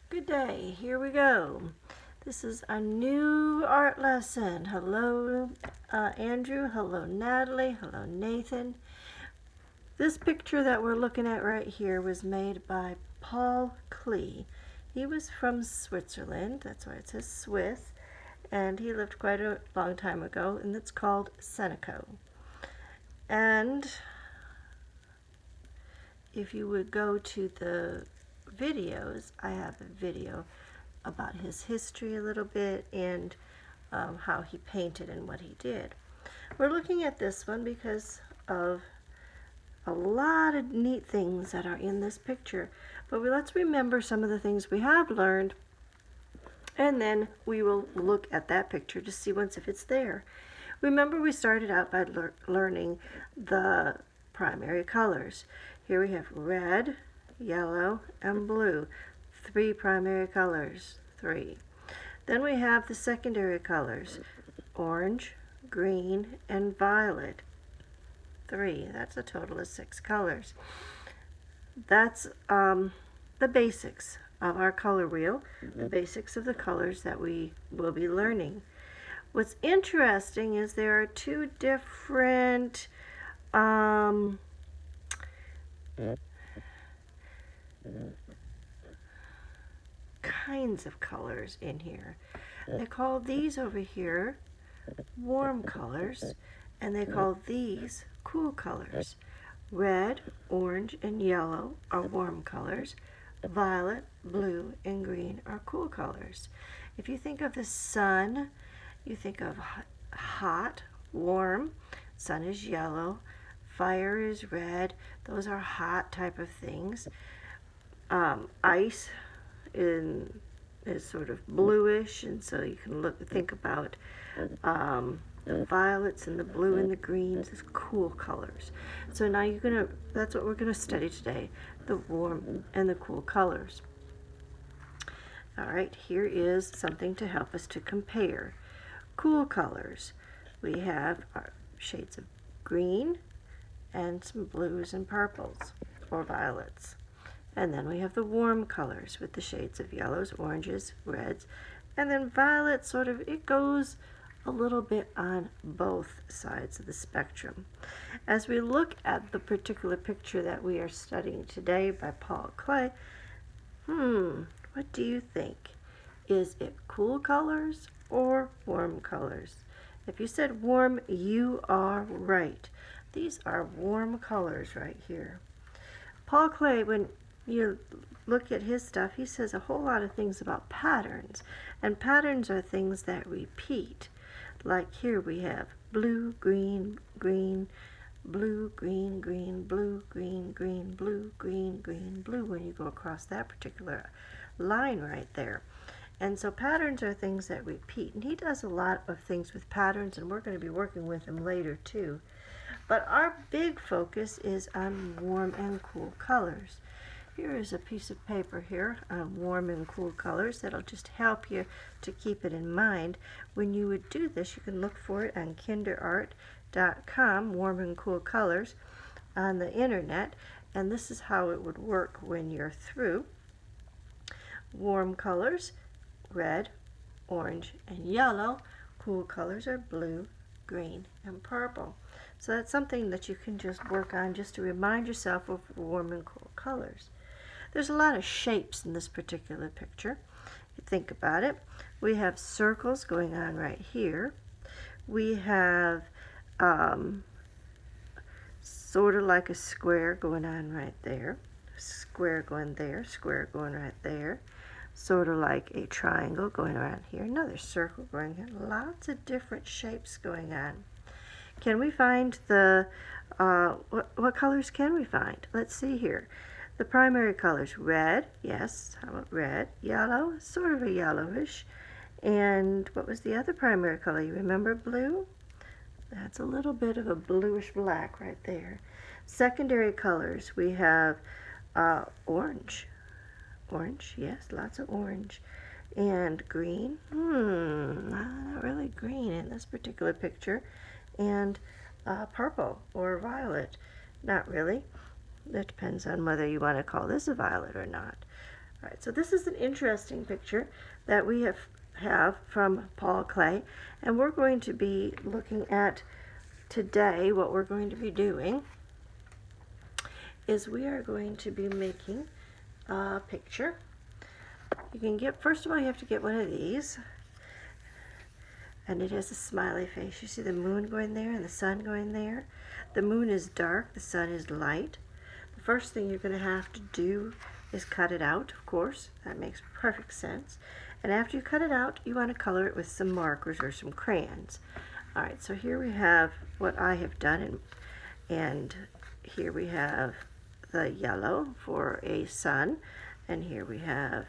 Good day, here we go. This is a new art lesson. Hello, Andrew. Hello, Natalie. Hello, Nathan. This picture that we're looking at right here was made by Paul Klee. He was from Switzerland, that's why it says Swiss, and he lived quite a long time ago, and it's called Seneca. And if you would go to the videos, I have a video about his history a little bit and how he painted and what he did. We're looking at this one because of a lot of neat things that are in this picture, but let's remember some of the things we have learned, and then we will look at that picture to see once if it's there. Remember, we started out by learning the primary colors. Here we have red, yellow, and blue. 3 primary colors, 3. Then we have the secondary colors, orange, green, and violet. 3. That's a total of 6 colors. That's the basics of our color wheel, the basics of the colors that we will be learning. What's interesting is there are 2 different kinds of colors in here. They call these over here warm colors, and they call these cool colors. Red, orange, and yellow are warm colors. Violet, blue, and green are cool colors. If you think of the sun, you think of hot, warm. Sun is yellow. Fire is red. Those are hot type of things. Ice is sort of bluish, and so you can think about the violets and the blue and the greens as cool colors. So now that's what we're gonna study today, the warm and the cool colors. All right, here is something to help us to compare. Cool colors. We have our shades of green and some blues and purples or violets. And then we have the warm colors with the shades of yellows, oranges, reds, and then violet it goes a little bit on both sides of the spectrum. As we look at the particular picture that we are studying today by Paul Klee, what do you think? Is it cool colors or warm colors? If you said warm, you are right. These are warm colors right here. Paul Klee, when you look at his stuff, he says a whole lot of things about patterns, and patterns are things that repeat. Like here we have blue, green, green, blue, green, green, blue, green, green, blue, green, green, blue, when you go across that particular line right there. And so patterns are things that repeat, and he does a lot of things with patterns, and we're going to be working with him later too. But our big focus is on warm and cool colors. Here is a piece of paper here on warm and cool colors that'll just help you to keep it in mind. When you would do this, you can look for it on kinderart.com, warm and cool colors, on the internet, and this is how it would work when you're through. Warm colors, red, orange, and yellow. Cool colors are blue, green, and purple. So that's something that you can just work on just to remind yourself of warm and cool colors. There's a lot of shapes in this particular picture. You think about it. We have circles going on right here. We have sort of like a square going on right there. Square going there, square going right there. Sort of like a triangle going around here. Another circle going here. Lots of different shapes going on. Can we find the, what colors can we find? Let's see here. The primary colors, red, yes, how about red? Yellow, sort of a yellowish. And what was the other primary color? You remember blue? That's a little bit of a bluish black right there. Secondary colors, we have orange. Orange, yes, lots of orange. And green, not really green in this particular picture. And purple or violet, not really. That depends on whether you want to call this a violet or not. All right, so this is an interesting picture that we have from Paul Klee, and we're going to be looking at today. What we're going to be doing is we are going to be making a picture. You can get, first of all, you have to get one of these, and it has a smiley face. You see the moon going there and the sun going there. The moon is dark, the sun is light. The first thing you're going to have to do is cut it out, of course. That makes perfect sense. And after you cut it out, you want to color it with some markers or some crayons. All right, so here we have what I have done, and here we have the yellow for a sun, and here we have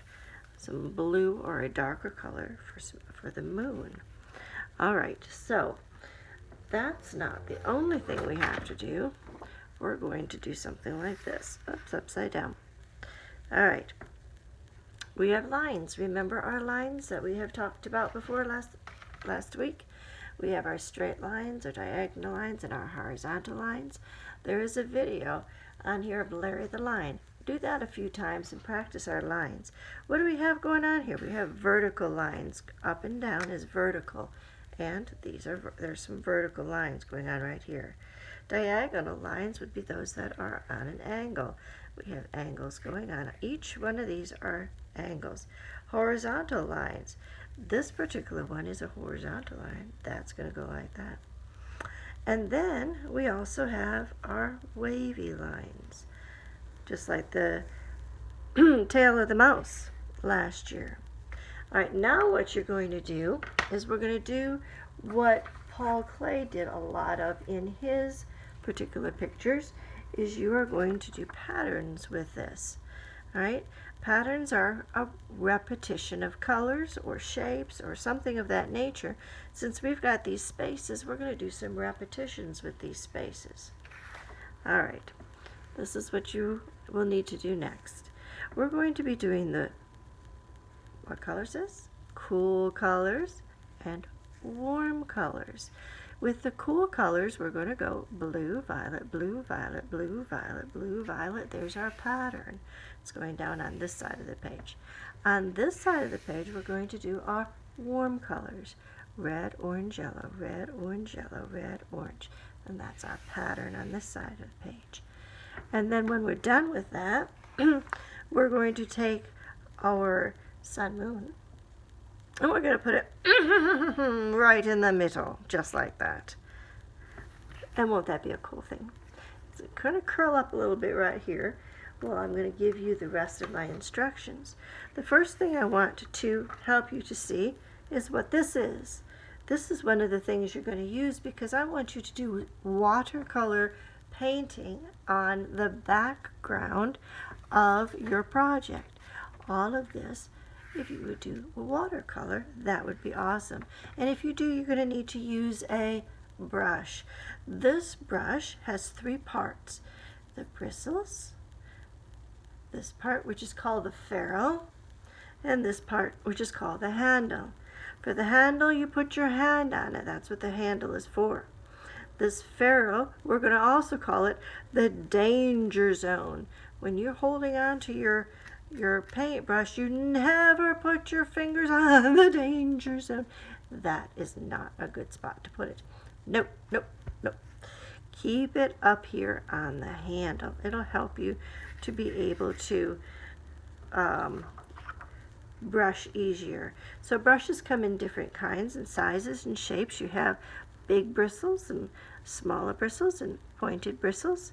some blue or a darker color for the moon. All right, so that's not the only thing we have to do. We're going to do something like this. Oops, upside down. All right. We have lines. Remember our lines that we have talked about before last week? We have our straight lines, our diagonal lines, and our horizontal lines. There is a video on here of Larry the Line. Do that a few times and practice our lines. What do we have going on here? We have vertical lines. Up and down is vertical. And there's some vertical lines going on right here. Diagonal lines would be those that are on an angle. We have angles going on. Each one of these are angles. Horizontal lines. This particular one is a horizontal line. That's going to go like that. And then we also have our wavy lines, just like the tail of the mouse last year. All right, now what you're going to do is we're going to do what Paul Klee did a lot of in his particular pictures, is you are going to do patterns with this. All right, patterns are a repetition of colors or shapes or something of that nature. Since we've got these spaces, we're going to do some repetitions with these spaces. All right, this is what you will need to do next. We're going to be doing what colors is this? Cool colors and warm colors. With the cool colors, we're going to go blue, violet, blue, violet, blue, violet, blue, violet. There's our pattern. It's going down on this side of the page. On this side of the page, we're going to do our warm colors. Red, orange, yellow, red, orange, yellow, red, orange. And that's our pattern on this side of the page. And then when we're done with that, we're going to take our sun, moon, and we're going to put it right in the middle, just like that. And won't that be a cool thing? It's going to curl up a little bit right here. Well, I'm going to give you the rest of my instructions. The first thing I want to help you to see is what this is. This is one of the things you're going to use because I want you to do watercolor painting on the background of your project. All of this, if you would do watercolor, that would be awesome. And if you do, you're going to need to use a brush. This brush has three parts. The bristles, this part which is called the ferrule, and this part which is called the handle. For the handle, you put your hand on it. That's what the handle is for. This ferrule, we're going to also call it the danger zone. When you're holding on to your paintbrush, you never put your fingers on the danger zone. That is not a good spot to put it. Nope, nope, nope. Keep it up here on the handle. It'll help you to be able to brush easier. So brushes come in different kinds and sizes and shapes. You have big bristles and smaller bristles and pointed bristles.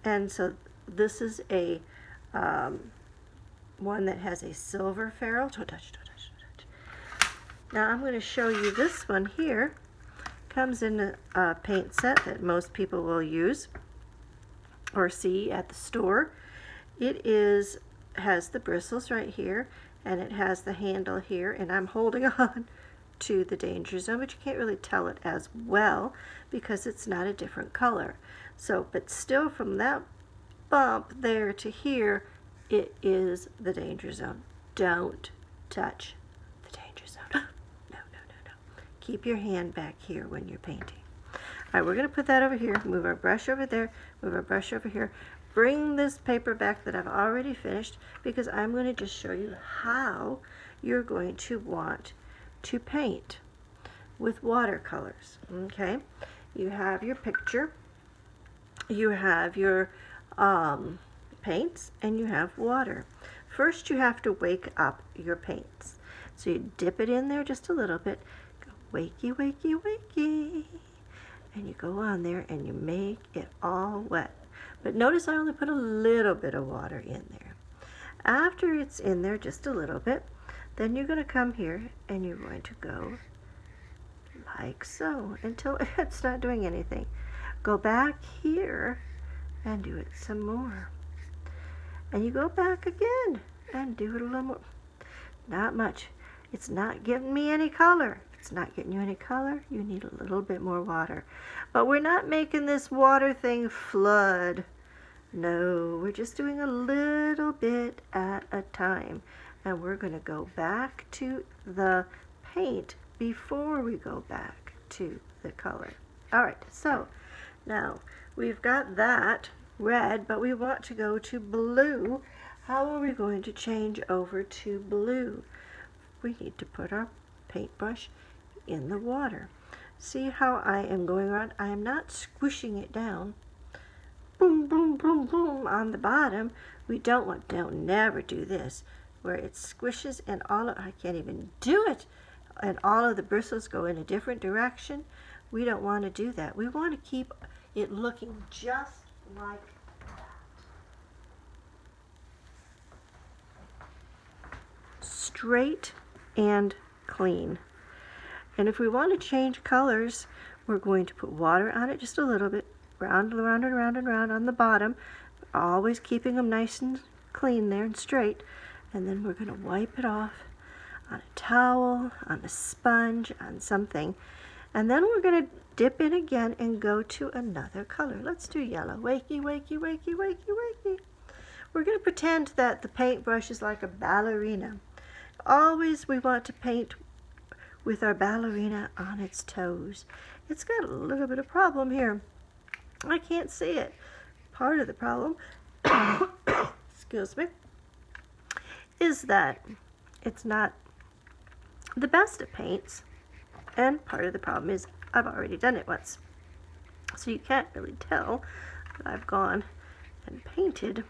And so this is a one that has a silver ferrule. Don't touch, don't touch, don't touch. Now I'm going to show you this one here. Comes in a paint set that most people will use or see at the store. It has the bristles right here, and it has the handle here, and I'm holding on to the danger zone, but you can't really tell it as well because it's not a different color. So, but still from that bump there to here, it is the danger zone. Don't touch the danger zone. No, no, no, no. Keep your hand back here when you're painting. All right, we're going to put that over here, move our brush over there, move our brush over here, bring this paper back that I've already finished, because I'm going to just show you how you're going to want to paint with watercolors. Okay, you have your picture, you have your paints, and you have water. First, you have to wake up your paints. So you dip it in there just a little bit, go wakey, wakey, wakey, and you go on there and you make it all wet. But notice I only put a little bit of water in there. After it's in there just a little bit, then you're going to come here and you're going to go like so until it's not doing anything. Go back here and do it some more. And you go back again and do it a little more. Not much. It's not giving me any color. If it's not getting you any color, you need a little bit more water. But we're not making this water thing flood. No, we're just doing a little bit at a time. And we're going to go back to the paint before we go back to the color. All right, so now we've got that red, but we want to go to blue. How are we going to change over to blue? We need to put our paintbrush in the water. See how I am going around? I am not squishing it down. Boom, boom, boom, boom on the bottom. We don't never do this, where it squishes and I can't even do it, and all of the bristles go in a different direction. We don't want to do that. We want to keep it looking just like that. Straight and clean. And if we want to change colors, we're going to put water on it just a little bit, round and round and round and round on the bottom, always keeping them nice and clean there and straight. And then we're going to wipe it off on a towel, on a sponge, on something. And then we're going to dip in again and go to another color. Let's do yellow. Wakey, wakey, wakey, wakey, wakey. We're going to pretend that the paintbrush is like a ballerina. Always we want to paint with our ballerina on its toes. It's got a little bit of problem here. I can't see it. Part of the problem, excuse me, is that it's not the best of paints, and part of the problem is I've already done it once. So you can't really tell that I've gone and painted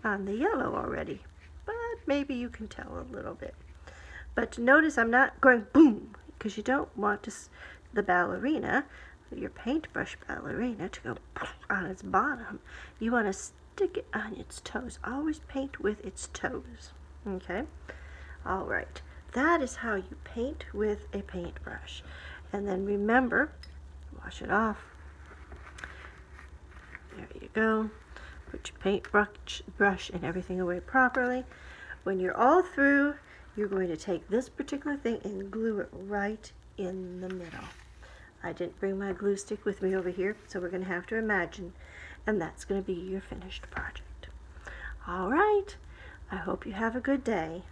on the yellow already, but maybe you can tell a little bit. But notice I'm not going boom, because you don't want the ballerina, your paintbrush ballerina, to go on its bottom. You want to stick it on its toes. Always paint with its toes. Okay? All right. That is how you paint with a paintbrush. And then remember, wash it off. There you go. Put your paintbrush and everything away properly. When you're all through, you're going to take this particular thing and glue it right in the middle. I didn't bring my glue stick with me over here, so we're going to have to imagine, and that's going to be your finished project. All right. I hope you have a good day.